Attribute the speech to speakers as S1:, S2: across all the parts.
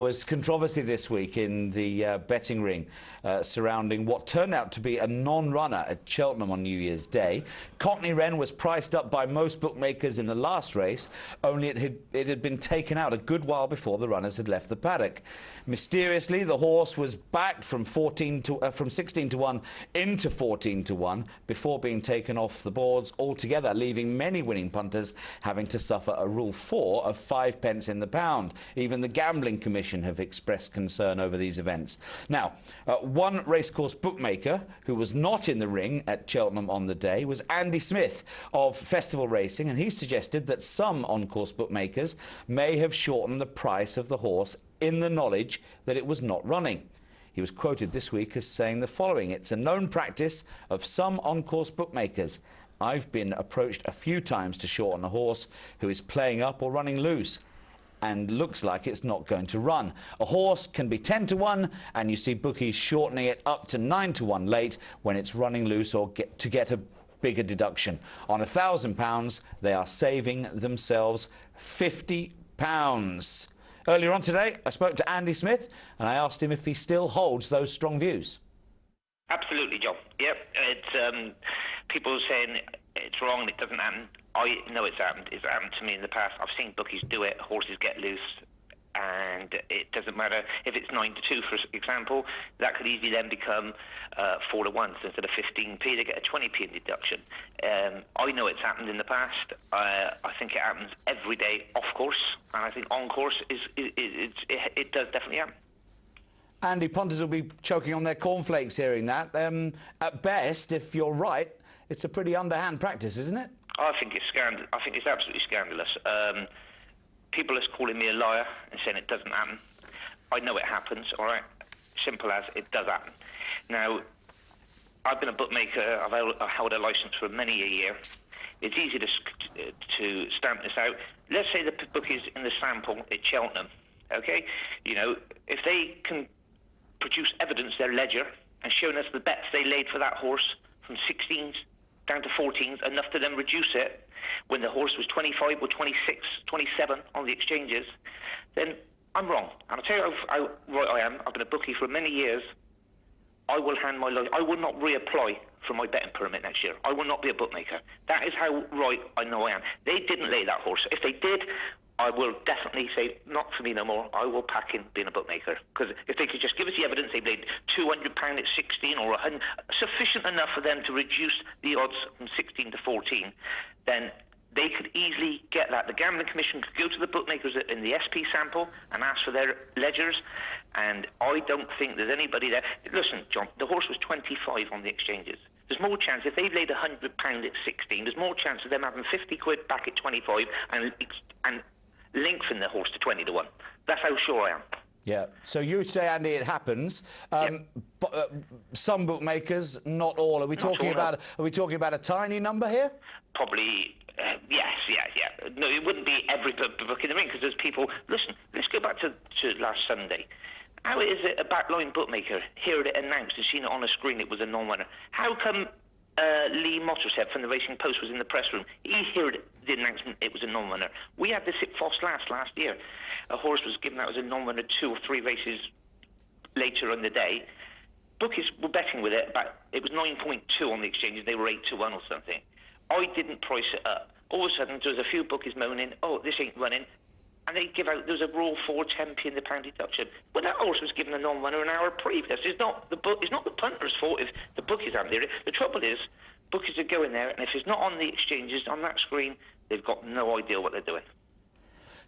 S1: Was controversy this week in the betting ring surrounding what turned out to be a non-runner at Cheltenham on New Year's Day. Cockney Wren was priced up by most bookmakers in the last race, only it had been taken out a good while before the runners had left the paddock. Mysteriously, the horse was backed from 16 to 1 into 14 to 1 before being taken off the boards altogether, leaving many winning punters having to suffer a Rule 4 of 5 pence in the pound. Even the Gambling Commission have expressed concern over these events. Now, one racecourse bookmaker who was not in the ring at Cheltenham on the day was Andy Smith of Festival Racing, and he suggested that some on-course bookmakers may have shortened the price of the horse in the knowledge that it was not running. He was quoted this week as saying the following: "It's a known practice of some on-course bookmakers. I've been approached a few times to shorten a horse who is playing up or running loose and looks like it's not going to run. A horse can be 10 to 1, and you see bookies shortening it up to 9 to 1 late when it's running loose or to get a bigger deduction. On £1,000, they are saving themselves £50. Earlier on today, I spoke to Andy Smith, and I asked him if he still holds those strong views.
S2: Absolutely, John. Yep, it's people saying it's wrong, it doesn't happen. I know it's happened. It's happened to me in the past. I've seen bookies do it. Horses get loose, and it doesn't matter if it's 9 to 2, for example. That could easily then become 4 to 1. So instead of 15p, they get a 20p in deduction. I know it's happened in the past. I think it happens every day off course, and I think on course it does definitely happen.
S1: Andy, punters will be choking on their cornflakes hearing that. At best, if you're right, it's a pretty underhand practice, isn't it?
S2: I think it's I think it's absolutely scandalous. People are calling me a liar and saying it doesn't happen. I know it happens, all right? Simple as it does happen. Now, I've been a bookmaker. I've held a licence for many a year. It's easy to stamp this out. Let's say the bookies in the sample at Cheltenham, okay? You know, if they can produce evidence, their ledger, and showing us the bets they laid for that horse from 16s down to 14s, enough to then reduce it when the horse was 25 or 26, 27 on the exchanges, then I'm wrong. And I'll tell you how right I am. I've been a bookie for many years. I will hand my life. I will not reapply for my betting permit next year. I will not be a bookmaker. That is how right I know I am. They didn't lay that horse. If they did, I will definitely say, not for me no more. I will pack in being a bookmaker. Because if they could just give us the evidence, they've laid £200 at 16 or 100, sufficient enough for them to reduce the odds from 16 to 14, then they could easily get that. The Gambling Commission could go to the bookmakers in the SP sample and ask for their ledgers, and I don't think there's anybody there. Listen, John, the horse was 25 on the exchanges. There's more chance, if they've laid £100 at 16, there's more chance of them having 50 quid back at 25 and lengthen the horse to 20 to 1. That's how sure I am.
S1: Yeah. So you say, Andy, it happens. But some bookmakers, not all. Are we talking about a tiny number here? Probably.
S2: Yes. No, it wouldn't be every book in the ring, because there's people. Listen, let's go back to last Sunday. How is it a backline bookmaker heard it announced and seen it on a screen it was a non-winner? How come Lee Mottershead from the Racing Post was in the press room? He heard the announcement it was a non-winner. We had this at Foss last year. A horse was given out as a non-winner 2 or 3 races later in the day. Bookies were betting with it, but it was 9.2 on the exchanges. They were 8 to 1 or something. I didn't price it up. All of a sudden, there was a few bookies moaning, "Oh, this ain't running," and they give out. There was a Rule 4 10p in the pound deduction. Well, that horse was given a non-winner an hour previous. It's not the punter's fault if the bookies haven't there. The trouble is, bookies are going there, and if it's not on the exchanges on that screen, they've got no idea what they're doing.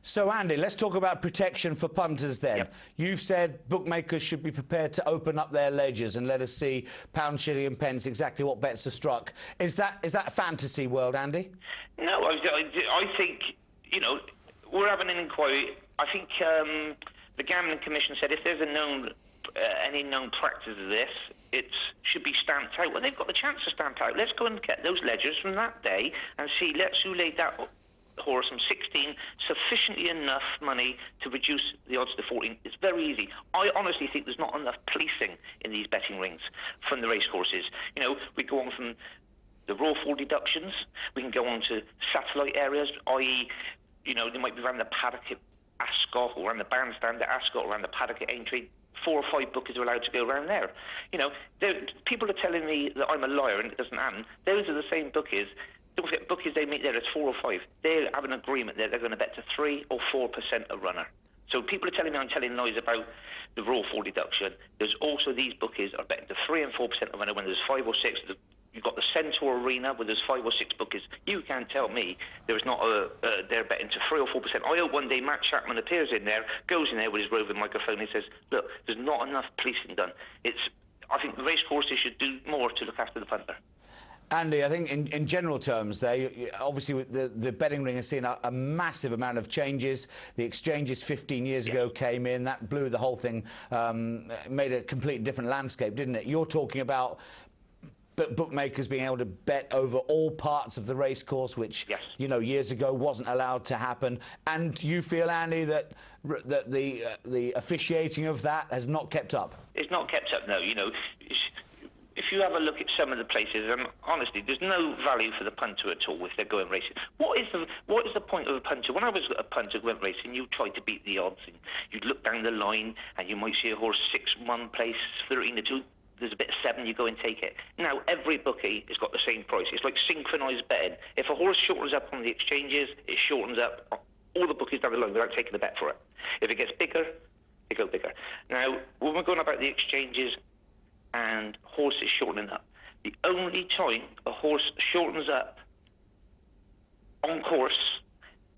S1: So, Andy, let's talk about protection for punters then.
S2: Yep.
S1: You've said bookmakers should be prepared to open up their ledgers and let us see pound, shilling and pence exactly what bets are struck. Is that a fantasy world, Andy?
S2: No, I think, you know, we're having an inquiry. I think the Gambling Commission said if there's any known practice of this, it should be stamped out. Well, they've got the chance to stamp out. Let's go and get those ledgers from that day and see, who laid that horse from 16 sufficiently enough money to reduce the odds to 14. It's very easy. I honestly think there's not enough policing in these betting rings from the racecourses. You know, we go on from the Rule 4 deductions, we can go on to satellite areas, i.e., you know, they might be around the paddock Ascot or around the bandstand at Ascot or around the paddock at Aintree, 4 or 5 bookies are allowed to go around there. You know, people are telling me that I'm a liar and it doesn't happen. Those are the same bookies. Don't forget, bookies they meet there, it's 4 or 5. They have an agreement there, they're going to bet to 3 or 4% a runner. So people are telling me I'm telling lies about the Raw 4 deduction. There's also these bookies are betting to 3 and 4% a runner when there's 5 or 6. You've got the Centaur Arena where there's 5 or 6 bookies. You can't tell me there's not they're betting to 3 or 4%. I hope one day Matt Chapman appears in there, goes in there with his roving microphone and says, look, there's not enough policing done. I think the race courses should do more to look after the punter.
S1: Andy, I think in general terms, obviously the betting ring has seen a massive amount of changes. The exchanges 15 years ago came in. That blew the whole thing, made a completely different landscape, didn't it? You're talking about bookmakers being able to bet over all parts of the race course, which, you know, years ago wasn't allowed to happen. And you feel, Andy, that the officiating of that has not kept up? It's
S2: not kept up, no. You know, if you have a look at some of the places, and honestly, there's no value for the punter at all if they're going racing. What is the point of a punter? When I was a punter who went racing, you tried to beat the odds, and you'd look down the line, and you might see a horse 6-1 place, 13-2. There's a bit of 7, you go and take it. Now, every bookie has got the same price. It's like synchronised betting. If a horse shortens up on the exchanges, it shortens up all the bookies down the line without taking the bet for it. If it gets bigger, they go bigger. Now, when we're going about the exchanges and horses shortening up, the only time a horse shortens up on course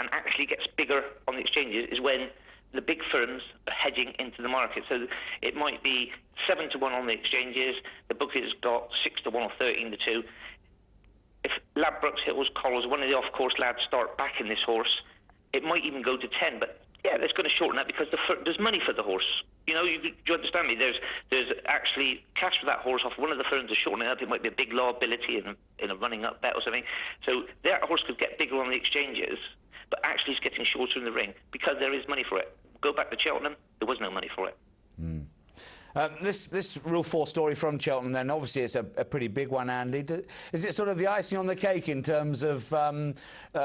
S2: and actually gets bigger on the exchanges is when the big firms are hedging into the market. So it might be 7-1 on the exchanges, the bookie's got 6-1 or 13-2. If Ladbrokes, Hills, Collars, one of the off-course lads start backing this horse, it might even go to 10, but yeah, that's going to shorten that because there's money for the horse. You know, do you understand me? There's actually cash for that horse off one of the firms to shorten it up. It might be a big liability in a running up bet or something. So that horse could get bigger on the exchanges, but actually it's getting shorter in the ring because there is money for it. Go back to Cheltenham, there was no money for it.
S1: This Rule 4 story from Cheltenham, then, obviously it's a pretty big one, Andy. Is it sort of the icing on the cake in terms of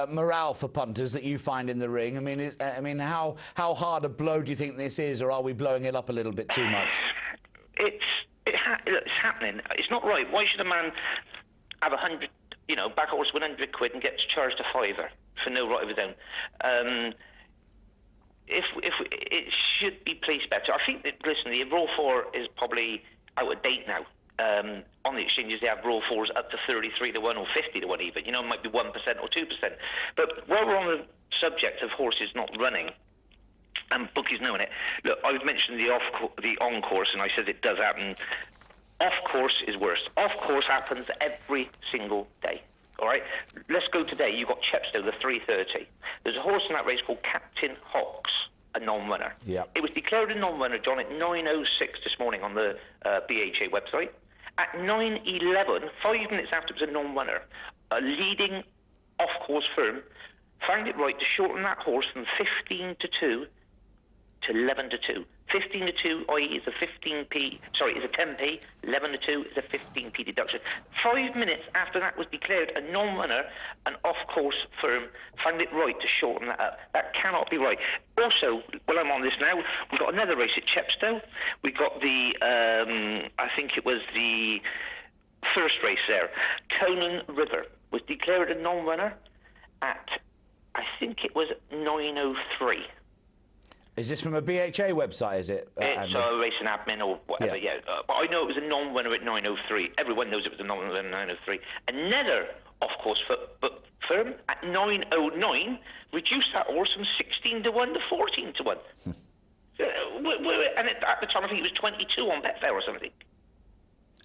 S1: morale for punters that you find in the ring? I mean, how hard a blow do you think this is, or are we blowing it up a little bit too much?
S2: It's happening. It's not right. Why should a man have 100, back a horse 100 quid and gets charged a £5 for no right of his own? If it should be placed better. I think that, listen, the Raw 4 is probably out of date now. On the exchanges, they have Raw 4s up to 33-1 or 50-1 even. It might be 1% or 2%. But while we're on the subject of horses not running and bookies knowing it, look, I've mentioned the on-course, and I said it does happen. Off-course is worse. Off-course happens every single day. All right, let's go today. You've got Chepstow, the 3:30. There's a horse in that race called Captain Hawks, a non-runner.
S1: Yeah.
S2: It was declared a non-runner, John, at 9:06 this morning on the BHA website. At 9:11, 5 minutes after it was a non-runner, a leading off-course firm found it right to shorten that horse from 15-2 to 11-2. 15-2, i.e. is a 15p, sorry, is a 10p, 11-2 is a 15p deduction. 5 minutes after that was declared a non-runner, an off-course firm found it right to shorten that up. That cannot be right. Also, while I'm on this now, we've got another race at Chepstow. We got the, I think it was the first race there. Conan River was declared a non-runner at, I think it was 9:03.
S1: Is this from a BHA website, is it?
S2: It's a racing admin or whatever, yeah. But I know it was a non-winner at 9:03. Everyone knows it was a non-winner at 9:03. Another off-course firm at 9:09 reduced that horse from 16-1 to 14-1. And at the time, I think it was 22 on Betfair or something.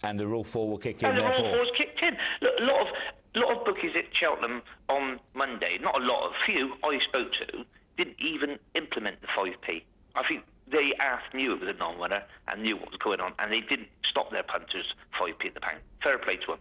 S1: And the Rule 4 will kick in,
S2: and the
S1: therefore.
S2: Rule 4's kicked in. Look, a lot of bookies at Cheltenham on Monday, not a lot, a few I spoke to, didn't even implement the 5p. I think they knew it was a non-winner and knew what was going on, and they didn't stop their punters 5p at the pound. Fair play to them.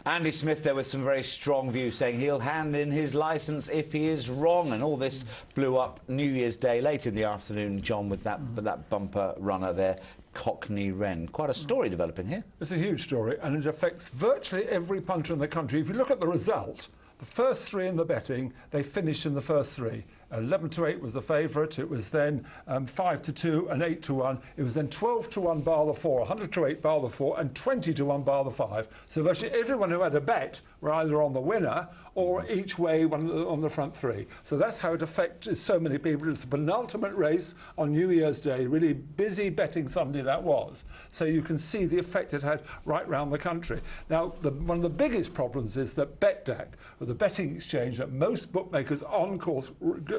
S1: Andy Smith there with some very strong views, saying he'll hand in his licence if he is wrong, and all this blew up New Year's Day late in the afternoon, John, with that bumper runner there, Cockney Wren. Quite a story developing here.
S3: It's a huge story, and it affects virtually every punter in the country. If you look at the result, the first 3 in the betting, they finished in the first 3. 11-8 was the favourite. It was then 5-2 and 8-1. It was then 12-1 bar the 4, 100-8 bar the 4, and 20-1 bar the 5. So virtually everyone who had a bet were either on the winner or each way on the front three. So that's how it affected so many people. It's the penultimate race on New Year's Day, really busy betting Sunday that was. So you can see the effect it had right round the country. Now, one of the biggest problems is that BetDAC, or the betting exchange that most bookmakers on course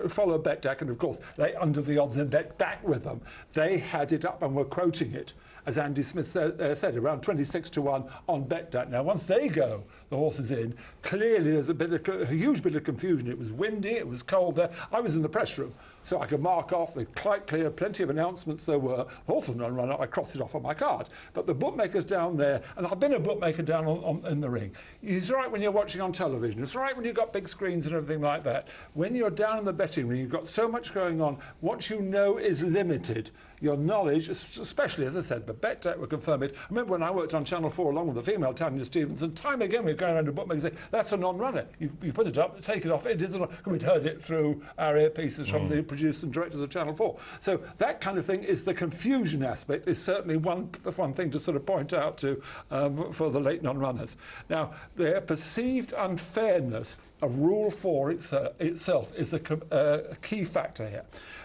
S3: follow BetDAC, and of course they under the odds and bet back with them. They had it up and were quoting it, as Andy Smith said, around 26-1 on BetDAC. Now, once they go, the horse is in, clearly there's a huge bit of confusion. It was windy, it was cold there. I was in the press room, so I could mark off. They're quite clear, plenty of announcements there were. Horse was no runner, I crossed it off on my card. But the bookmakers down there, and I've been a bookmaker down in the ring. It's right when you're watching on television. It's right when you've got big screens and everything like that. When you're down in the betting ring, you've got so much going on. What you know is limited. Your knowledge, especially, as I said, the BetDAC will confirm it. I remember when I worked on Channel 4 along with the female Tanya Stevenson, time again we'd go around to bookmakers and say, that's a non-runner. You put it up, take it off, it isn't. We'd heard it through our earpieces from the producers and directors of Channel 4. So that kind of thing is the confusion aspect, is certainly one thing to sort of point out to for the late non-runners. Now, their perceived unfairness of Rule 4 itself is a key factor here.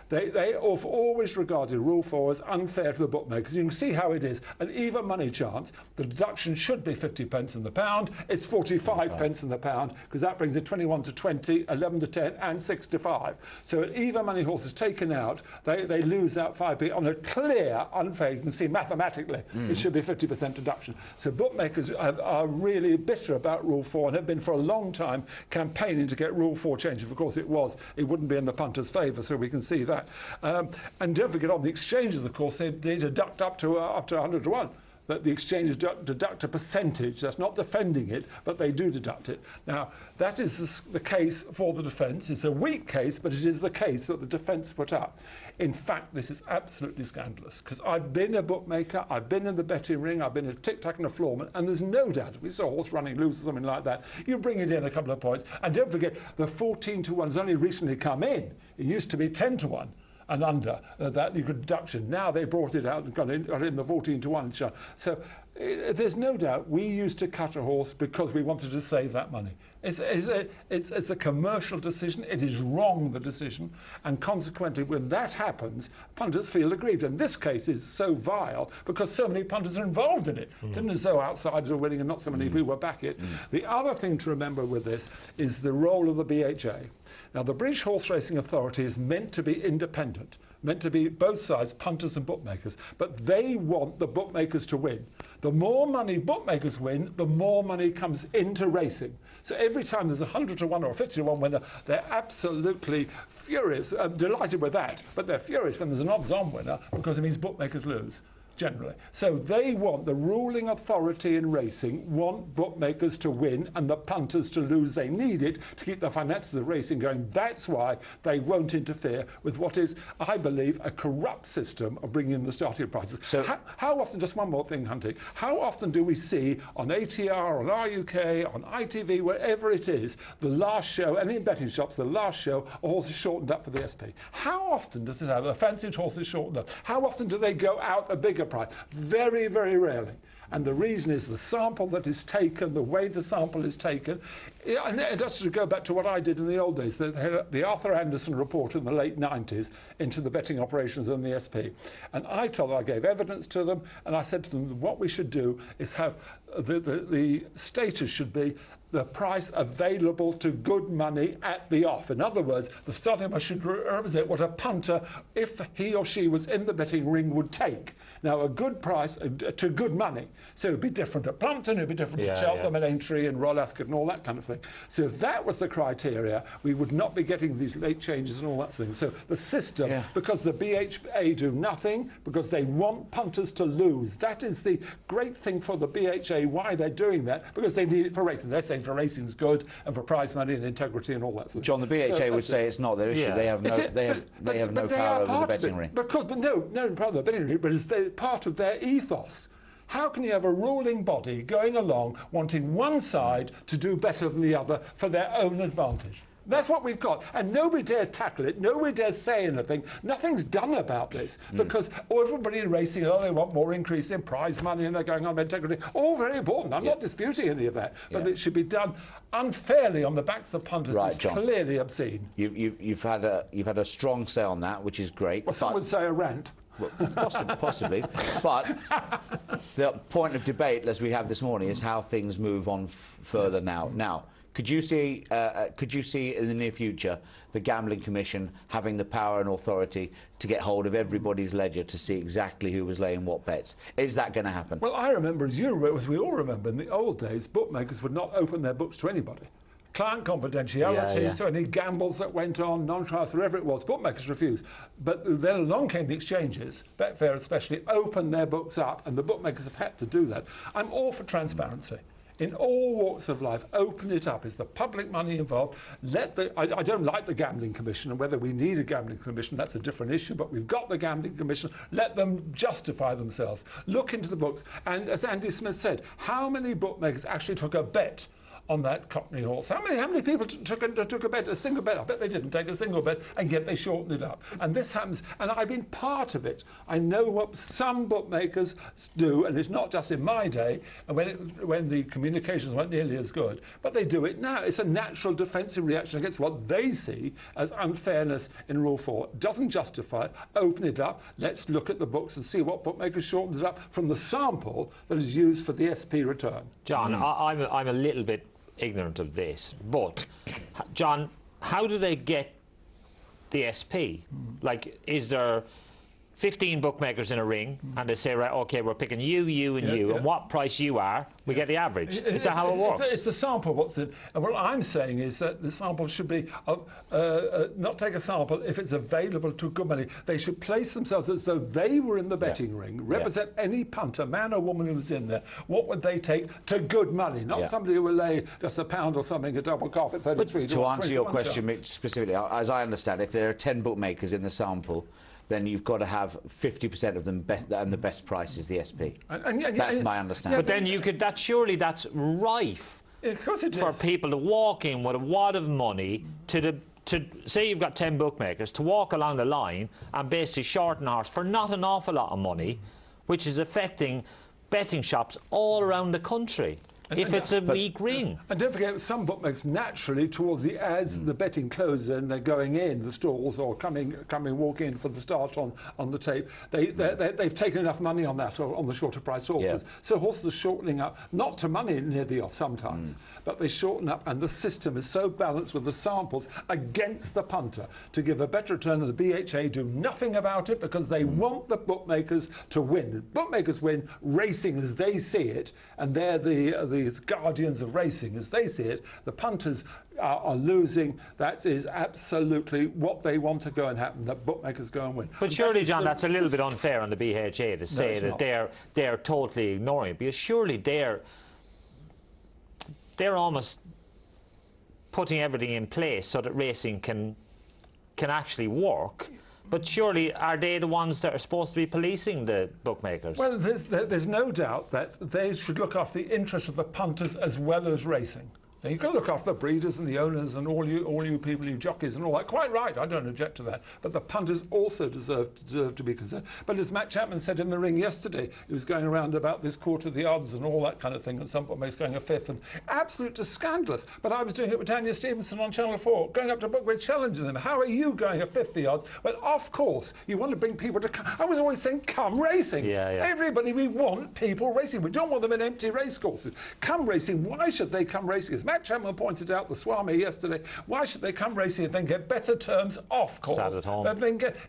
S3: They have always regarded Rule 4 as unfair to the bookmakers. You can see how it is. An even money chance, the deduction should be 50 pence in the pound. It's 45 pence in the pound, because that brings it 21-20, 11-10, and 6-5. So an even money horse is taken out, they lose out 5p on a clear unfair. You can see mathematically it should be 50% deduction. So bookmakers are really bitter about Rule 4 and have been for a long time campaigning to get Rule 4 changed. If, of course, it wouldn't be in the punters' favour, so we can see that. And don't forget, on the exchanges, of course, they deduct up to 100-1. That the exchanges deduct a percentage. That's not defending it, but they do deduct it. Now, that is the case for the defence. It's a weak case, but it is the case that the defence put up. In fact, this is absolutely scandalous, because I've been a bookmaker, I've been in the betting ring, I've been a tic-tac and a floorman, and there's no doubt, if we saw a horse running loose or something like that, you bring it in a couple of points. And don't forget, the 14-1 has only recently come in. It used to be 10-1. And under that you could deduction. Now they brought it out and got in the 14-1. So there's no doubt we used to cut a horse because we wanted to save that money. It's a commercial decision. It is wrong, the decision, and consequently, when that happens, punters feel aggrieved. And this case is so vile because so many punters are involved in it. It isn't as though outsiders are winning and not so many people were back it. The other thing to remember with this is the role of the BHA. Now, the British Horse Racing Authority is meant to be independent, meant to be both sides, punters and bookmakers, but they want the bookmakers to win. The more money bookmakers win, the more money comes into racing. So every time there's a 100-1 or a 50-1 winner, they're absolutely furious, delighted with that, but they're furious when there's an odds-on winner because it means bookmakers lose. Generally. So they want, the ruling authority in racing want bookmakers to win and the punters to lose. They need it to keep the finances of racing going. That's why they won't interfere with what is, I believe, a corrupt system of bringing in the starting prices. So how often, just one more thing, Hunty, how often do we see on ATR, on RUK, on ITV, wherever it is, the last show, and in betting shops, the last show, a horse is shortened up for the SP? How often does it happen? A fancied horse is shortened up. How often do they go out a bigger price? Very, very rarely. And the reason is the sample that is taken, the way the sample is taken. And just to go back to what I did in the old days, the Arthur Anderson report in the late 90s into the betting operations in the SP. And I told them, I gave evidence to them, and I said to them, what we should do is have the status should be the price available to good money at the off. In other words, the starting price should represent what a punter, if he or she was in the betting ring, would take. Now, a good price to good money. So it would be different at Plumpton, it would be different at Cheltenham and Aintree and Royal Ascot and all that kind of thing. So if that was the criteria, we would not be getting these late changes and all that thing. So the system, because the BHA do nothing, because they want punters to lose. That is the great thing for the BHA, why they're doing that, because they need it for racing. They're saying for racing is good and for prize money and integrity and all that sort of
S1: John, the BHA would say it's not their issue. They have no power over the betting ring.
S3: But no power over the betting ring, but it's part of their ethos. How can you have a ruling body going along wanting one side to do better than the other for their own advantage? That's what we've got. And nobody dares tackle it. Nobody dares say anything. Nothing's done about this because everybody in racing, they want more increase in prize money and they're going on about integrity. All very important. I'm not disputing any of that. But it should be done unfairly on the backs of punters.
S1: Right,
S3: is
S1: John.
S3: clearly obscene.
S1: You've had a strong say on that, which is great.
S3: Well, some would say a rant.
S1: Well, possibly. But the point of debate, as we have this morning, is how things move on further now. Now, could you see in the near future the Gambling Commission having the power and authority to get hold of everybody's ledger to see exactly who was laying what bets? Is that going to happen?
S3: Well, I remember, as we all remember, in the old days, bookmakers would not open their books to anybody. Client confidentiality, so any gambles that went on, non-trust, whatever it was, bookmakers refused. But then along came the exchanges, Betfair especially, opened their books up, and the bookmakers have had to do that. I'm all for transparency. In all walks of life, open it up. Is the public money involved? I don't like the Gambling Commission, and whether we need a Gambling Commission, that's a different issue, but we've got the Gambling Commission. Let them justify themselves. Look into the books. And as Andy Smith said, how many bookmakers actually took a bet on that Cockney horse? How many people took a bet, a single bet? I bet they didn't take a single bet, and yet they shortened it up. And this happens, and I've been part of it. I know what some bookmakers do, and it's not just in my day, and when the communications weren't nearly as good, but they do it now. It's a natural defensive reaction against what they see as unfairness in Rule 4. Doesn't justify it. Open it up. Let's look at the books and see what bookmakers shortened it up from the sample that is used for the SP return.
S4: John, I'm a little bit ignorant of this, but John, how do they get the SP? Like, is there 15 bookmakers in a ring and they say, right, okay, we're picking you and you, and what price you are, we get the average? Is that how it works?
S3: It's the sample what's in. And what I'm saying is that the sample should be not take a sample if it's available to good money. They should place themselves as though they were in the betting ring, represent any punter, man or woman who was in there. What would they take to good money? Not somebody who will lay just a pound or something, a double carpet, 33
S1: to answer your question specifically, as I understand, if there are 10 bookmakers in the sample, then you've got to have 50% of them and the best price is the SP. That's my understanding.
S4: But then that's rife for people to walk in with a wad of money to say you've got 10 bookmakers to walk along the line and basically shorten horse for not an awful lot of money, which is affecting betting shops all around the country. If it's a weak ring.
S3: And don't forget, some bookmakers naturally, towards the ads, the betting closes and they're going in the stalls or walk in for the start on the tape. They've taken enough money on that, or on the shorter price horses. So horses are shortening up, not to money near the off sometimes, but they shorten up, and the system is so balanced with the samples against the punter to give a better return, and the BHA do nothing about it because they want the bookmakers to win. Bookmakers win racing as they see it, and they're the guardians of racing as they see it. The punters are losing. That is absolutely what they want to go and happen, that bookmakers go and win.
S4: But surely, John, that's a little bit unfair on the BHA to say that they're totally ignoring it, because surely they're almost putting everything in place so that racing can actually work. But surely, are they the ones that are supposed to be policing the bookmakers? Well,
S3: there's no doubt that they should look after the interests of the punters as well as racing. Now, you can look after the breeders and the owners and all you people, you jockeys and all that. Quite right, I don't object to that. But the punters also deserve to be concerned. But as Matt Chapman said in the ring yesterday, he was going around about this quarter of the odds and all that kind of thing, and some bookmakers going a fifth, and absolutely scandalous. But I was doing it with Tanya Stevenson on Channel 4, going up to bookmakers challenging them. How are you going a fifth the odds? Well, of course, you want to bring people to come. I was always saying, come racing. Everybody, we want people racing. We don't want them in empty race courses. Come racing. Why should they come racing? As Matt Chapman pointed out, the Swami yesterday, why should they come racing and then get better terms off course?
S4: Sat at home.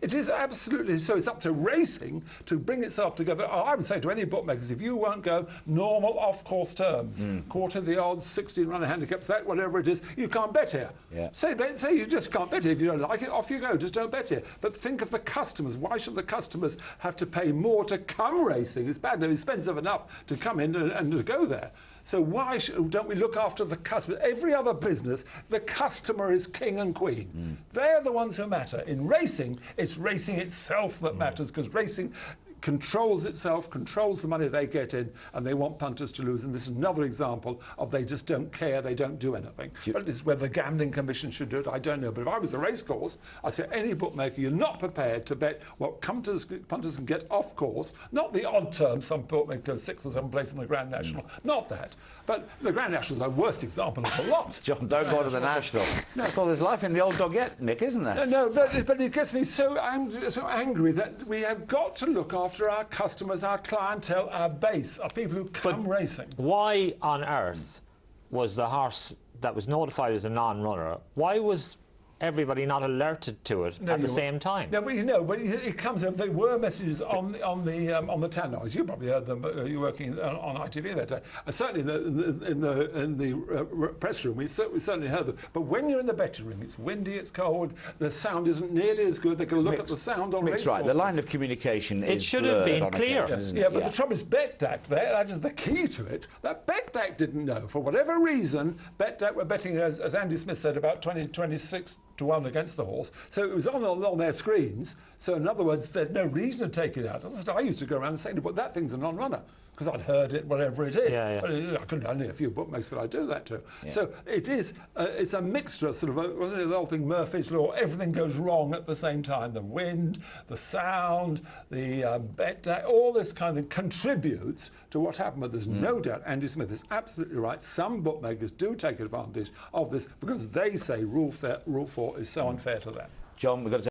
S3: It is absolutely so. It's up to racing to bring itself together. I would say to any bookmakers, if you won't go normal off-course terms, quarter the odds, 16-runner handicaps, that whatever it is, you can't bet here. Say you just can't bet here. If you don't like it, off you go. Just don't bet here. But think of the customers. Why should the customers have to pay more to come racing? It's bad. They're expensive enough to come in and to go there. So why don't we look after the customer? Every other business, the customer is king and queen. They're the ones who matter. In racing, it's racing itself that matters, because racing controls itself, controls the money they get in, and they want punters to lose. And this is another example of they just don't care, they don't do anything. But it's whether the Gambling Commission should do it, I don't know. But if I was the racecourse, I'd say any bookmaker, you're not prepared to bet what punters can get off course, not the odd term, some bookmakers 6 or 7 places in the Grand National, not that. But the Grand National is the worst example of the lot.
S1: John, don't go to the National. No. Well, there's life in the old dog yet, Nick, isn't there?
S3: No, but it gets me so angry that we have got to look after our customers, our clientele, our base, our people who come racing.
S4: Why on earth was the horse that was notified as a non-runner, why was everybody not alerted to it at the same time?
S3: No, but it comes up. There were messages on the tannoys. You probably heard them. You're working on ITV that day. Certainly in the press room, we certainly heard them. But when you're in the betting ring, it's windy, it's cold, the sound isn't nearly as good. They can look at the sound on.
S1: Mick's right. The line of communication
S4: it should have been clear.
S3: But the trouble is, BetDAC that is the key to it. That BetDAC didn't know for whatever reason. BetDAC were betting, as Andy Smith said, about 26 to 1 against the horse, so it was on their screens. So in other words, there's no reason to take it out. I used to go around and say, "But that thing's a non-runner," because I'd heard it, whatever it is. But I couldn't only a few bookmakers that I do that to. So it is. It's a mixture, sort of. Wasn't it the whole thing? Murphy's law. Everything goes wrong at the same time. The wind, the sound, the BetDAC, all this kind of contributes to what happened. But there's no doubt. Andy Smith is absolutely right. Some bookmakers do take advantage of this because they say Rule 4 is so unfair to them.
S1: John, we've got to